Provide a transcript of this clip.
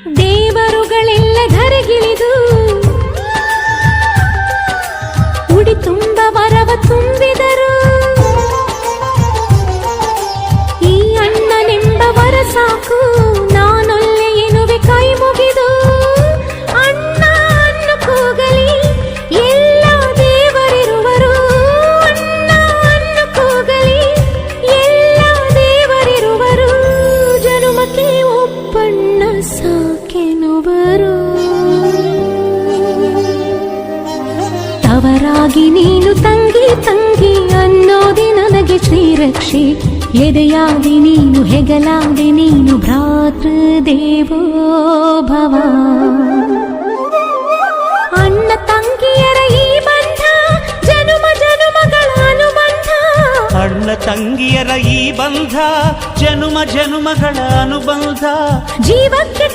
ದೇವರುಗಳೆಲ್ಲ ಧರೆಗಿಳಿದು ಉಡಿ ತುಂಬ ವರವ ತುಂಬಿದರು. ಈ ಅಣ್ಣನೆಂಬ ವರ ಸಾಕು, ನಾನೊಲ್ಲೆ ಎನ್ನುವೆ ಕೈ ಮುಗಿದು. ಅಣ್ಣ ಅನ್ನು ಕೂಗಲಿ ಎಲ್ಲ ದೇವರಿರುವರು, ಅಣ್ಣ ಅನ್ನು ಕೂಗಲಿ ಎಲ್ಲ ದೇವರಿರುವರು. ಜನುಮಕ್ಕೆ ಒಬ್ಬಣ್ಣ ಸಾಕೆನುವರು. ತವರಾಗಿ ನೀನು ತಂಗಿ ತಂಗಿ ಅನ್ನೋದೆ ನನಗೆ ಶ್ರೀರಕ್ಷೆ. ಎದೆಯಾದಿ ನೀನು ಹೆಗಲಾದಿ ನೀನು ಭ್ರಾತೃದೇವೋ ಭವ. ಅಣ್ಣ ತಂಗಿಯರ ಈ ಬಂಧ ಜನುಮ ಜನುಮಗಳ ಅನುಬಂಧ. ಅಣ್ಣ ತಂಗಿಯರ ಈ ಬಂಧ ಜನುಮ ಜನುಮಗಳ ಅನುಬಂಧ. ಜೀವಕ್ಕೆ